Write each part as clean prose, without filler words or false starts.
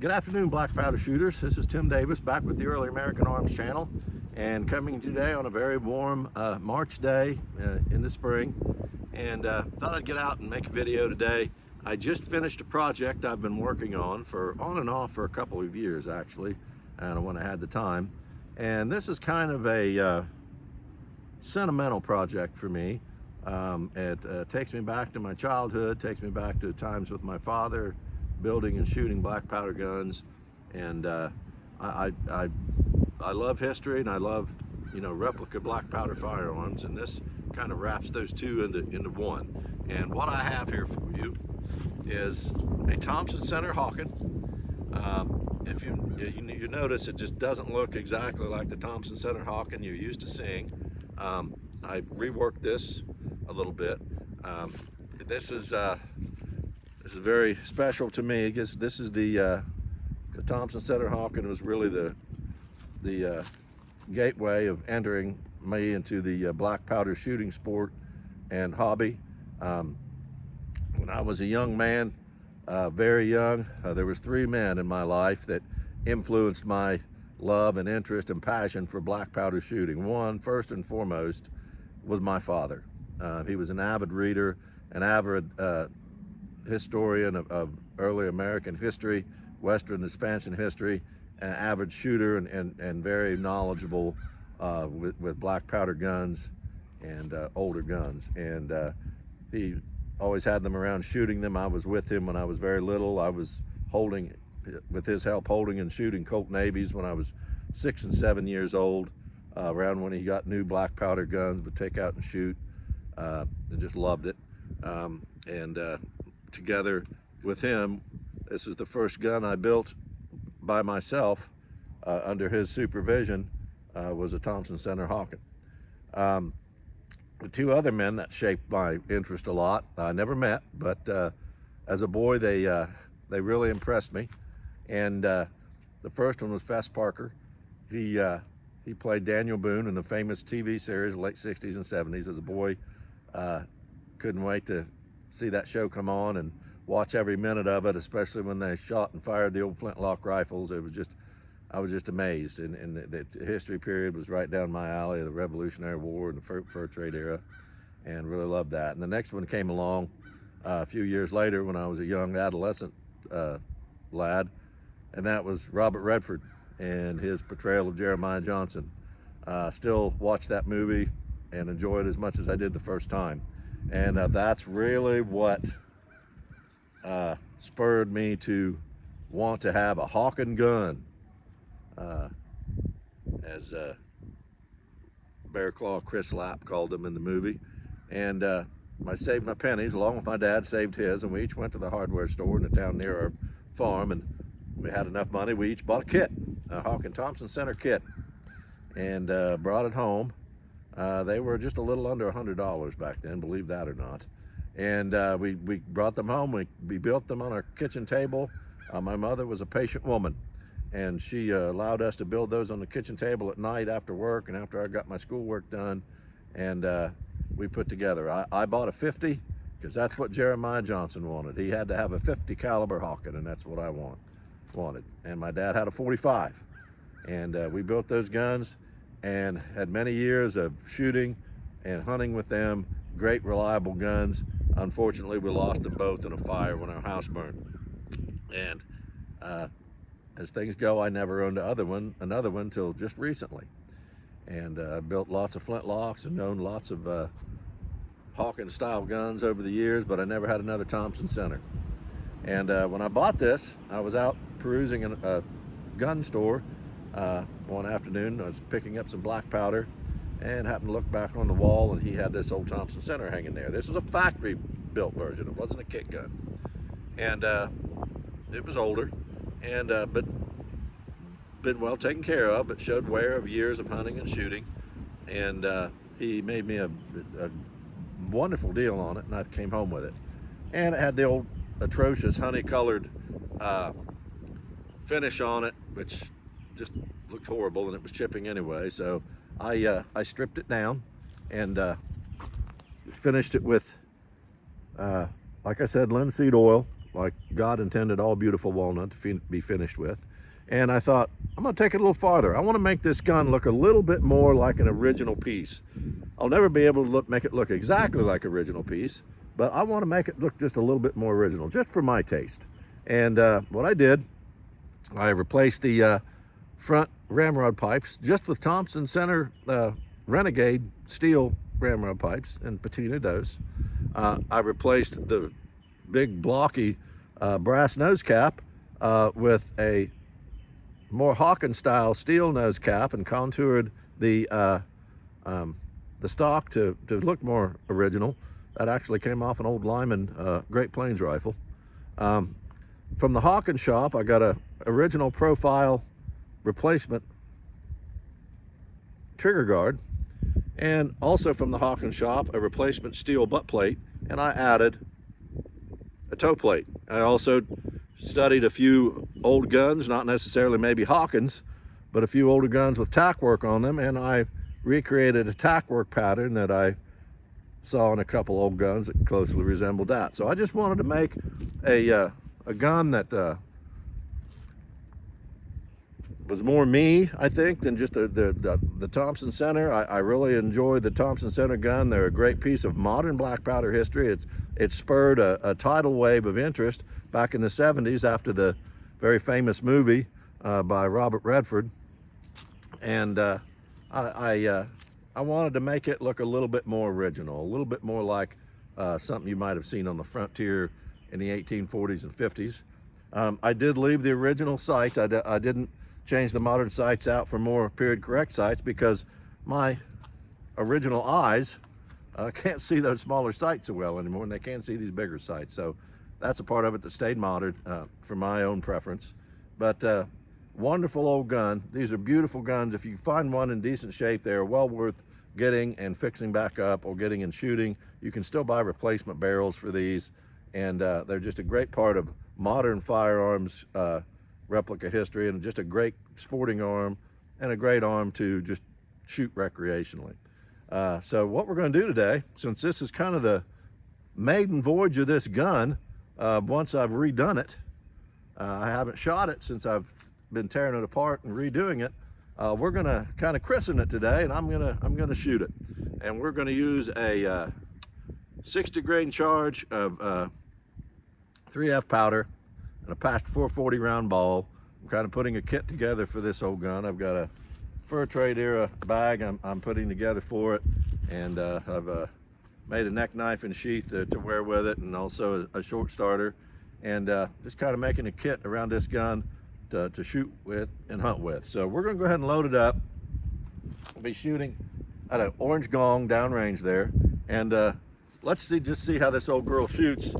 Good afternoon, black powder shooters. This is Tim Davis back with the Early American Arms channel, and coming today on a very warm March day in the spring. And thought I'd get out and make a video today. I just finished a project I've been working on and off for a couple of years actually, and when I had the time. And this is kind of a sentimental project for me. It takes me back to my childhood, takes me back to times with my father building and shooting black powder guns. And I love history, and I love, replica black powder firearms, and this kind of wraps those two into one. And what I have here for you is a Thompson Center Hawken. If you notice, it just doesn't look exactly like the Thompson Center Hawken you're used to seeing. I reworked this a little bit. This is very special to me because this is the Thompson Center Hawken. Was really the gateway of entering me into the black powder shooting sport and hobby. When I was a young man, very young, there was three men in my life that influenced my love and interest and passion for black powder shooting. One, first and foremost, was my father. He was an avid reader, an avid historian of early American history, Western expansion history, an avid shooter, and very knowledgeable with black powder guns and older guns. And he always had them around, shooting them. I was with him when I was very little. I was with his help, holding and shooting Colt Navies when I was 6 and 7 years old, around when he got new black powder guns, would take out and shoot. I just loved it. Together with him, this is the first gun I built by myself under his supervision, was a Thompson Center Hawken. The two other men that shaped my interest a lot, I never met, but as a boy they really impressed me. And the first one was Fess Parker. He played Daniel Boone in the famous TV series, late 60s and 70s. As a boy, couldn't wait to see that show come on and watch every minute of it, especially when they shot and fired the old flintlock rifles. I was just amazed. And the history period was right down my alley, the Revolutionary War and the fur trade era, and really loved that. And the next one came along a few years later when I was a young adolescent lad, and that was Robert Redford and his portrayal of Jeremiah Johnson. Still watch that movie and enjoy it as much as I did the first time. And that's really what spurred me to want to have a Hawken gun, as Bear Claw Chris Lapp called them in the movie. And I saved my pennies, along with my dad saved his, and we each went to the hardware store in the town near our farm, and we had enough money. We each bought a kit, a Hawken Thompson Center kit, and brought it home. They were just a little under $100 back then, believe that or not. And we brought them home. We built them on our kitchen table. My mother was a patient woman, and she allowed us to build those on the kitchen table at night after work and after I got my schoolwork done. And we put together. I bought a 50 because that's what Jeremiah Johnson wanted. He had to have a 50 caliber Hawken, and that's what I wanted. And my dad had a 45. And we built those guns and had many years of shooting and hunting with them. Great, reliable guns. Unfortunately, we lost them both in a fire when our house burned. And as things go, I never owned another one till just recently. And I built lots of flintlocks and owned lots of Hawken style guns over the years, but I never had another Thompson Center. And when I bought this, I was out perusing in a gun store one afternoon. I was picking up some black powder and happened to look back on the wall, and he had this old Thompson Center hanging there. This was a factory built version. It wasn't a kit gun. And it was older, and but been well taken care of, but showed wear of years of hunting and shooting. And he made me a wonderful deal on it, and I came home with it. And it had the old atrocious honey-colored finish on it, which just looked horrible, and it was chipping anyway. So I stripped it down and finished it with, like I said, linseed oil like God intended all beautiful walnut to be finished with. And I thought, I'm gonna take it a little farther. I wanna make this gun look a little bit more like an original piece. I'll never be able to make it look exactly like original piece, but I wanna make it look just a little bit more original, just for my taste. And what I did, I replaced the front ramrod pipes just with Thompson Center Renegade steel ramrod pipes and patinaed those. I replaced the big blocky brass nose cap with a more Hawken style steel nose cap and contoured the stock to look more original. That actually came off an old Lyman Great Plains rifle. From the Hawken shop, I got a original profile replacement trigger guard, and also from the Hawken shop, a replacement steel butt plate, and I added a toe plate. I also studied a few old guns, not necessarily maybe Hawkens, but a few older guns with tack work on them, and I recreated a tack work pattern that I saw in a couple old guns that closely resembled that. So I just wanted to make a gun that was more me, I think, than just the Thompson Center. I really enjoyed the Thompson Center gun. They're a great piece of modern black powder history. It spurred a tidal wave of interest back in the 70s after the very famous movie by Robert Redford. And I wanted to make it look a little bit more original, a little bit more like something you might have seen on the frontier in the 1840s and 50s. I did leave the original sights. I didn't change the modern sights out for more period correct sights because my original eyes can't see those smaller sights so well anymore, and they can't see these bigger sights. So that's a part of it that stayed modern for my own preference. But wonderful old gun. These are beautiful guns. If you find one in decent shape, they are well worth getting and fixing back up or getting and shooting. You can still buy replacement barrels for these, and they're just a great part of modern firearms replica history, and just a great sporting arm and a great arm to just shoot recreationally. So what we're going to do today, since this is kind of the maiden voyage of this gun, once I've redone it, I haven't shot it since I've been tearing it apart and redoing it. We're going to kind of christen it today, and I'm gonna shoot it, and we're going to use a 60 grain charge of 3F powder and a patched 440 round ball. I'm kind of putting a kit together for this old gun. I've got a fur trade era bag I'm putting together for it, and I've made a neck knife and sheath to wear with it, and also a short starter, and just kind of making a kit around this gun to shoot with and hunt with. So we're going to go ahead and load it up. I'll be shooting at an orange gong downrange there, and let's just see how this old girl shoots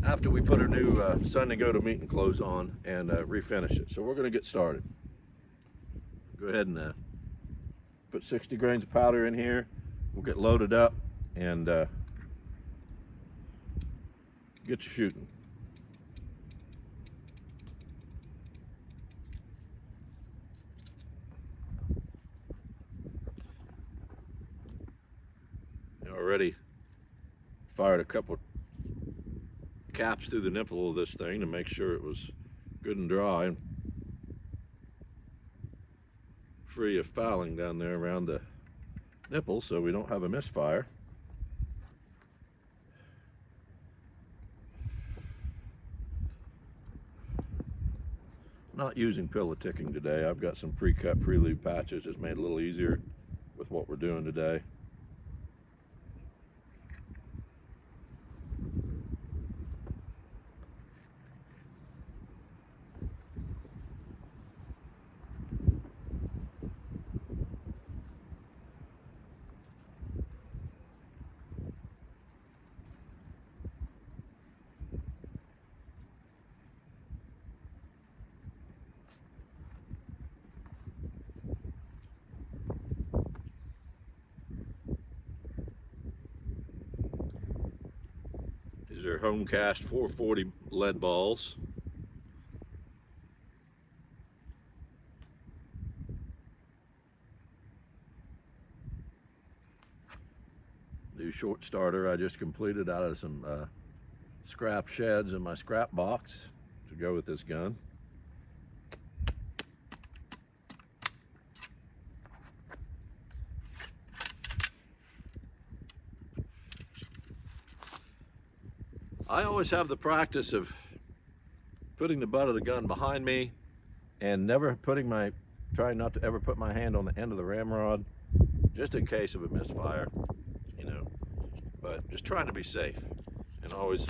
after we put her new Sunday go to meeting clothes on and refinish it. So we're going to get started. Go ahead and put 60 grains of powder in here. We'll get loaded up and get to shooting. Already fired a couple caps through the nipple of this thing to make sure it was good and dry and free of fouling down there around the nipple, so we don't have a misfire. Not using pillow ticking today. I've got some pre-cut prelude patches, just made it a little easier with what we're doing today. These are home cast 440 lead balls. New short starter I just completed out of some scrap sheds in my scrap box to go with this gun. I always have the practice of putting the butt of the gun behind me and trying not to ever put my hand on the end of the ramrod, just in case of a misfire, you know, but just trying to be safe and always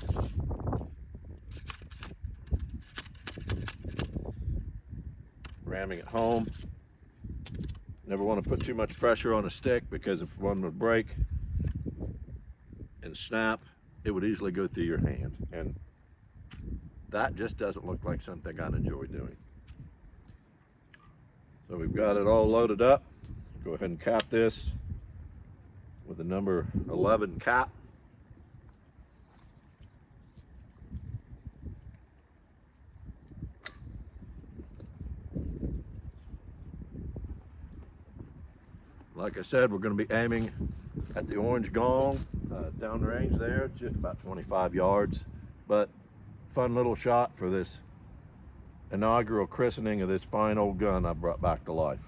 ramming it home. Never want to put too much pressure on a stick, because if one would break and snap, it would easily go through your hand, and that just doesn't look like something I'd enjoy doing. So we've got it all loaded up. Go ahead and cap this with the number 11 cap. Like I said, we're going to be aiming at the orange gong down the range there, just about 25 yards. But fun little shot for this inaugural christening of this fine old gun I brought back to life.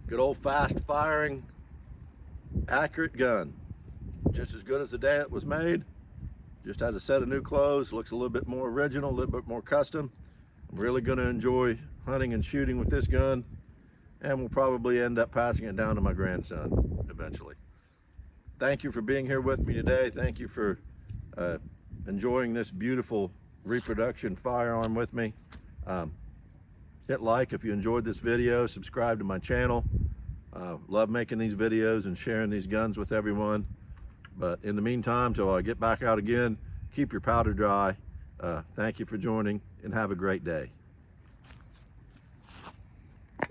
Good old fast firing, accurate gun. Just as good as the day it was made. Just has a set of new clothes, looks a little bit more original, a little bit more custom. I'm really going to enjoy hunting and shooting with this gun, and we'll probably end up passing it down to my grandson eventually. Thank you for being here with me today. Thank you for enjoying this beautiful reproduction firearm with me. Hit like if you enjoyed this video, subscribe to my channel. Love making these videos and sharing these guns with everyone. But in the meantime, till I get back out again, keep your powder dry. Thank you for joining, and have a great day.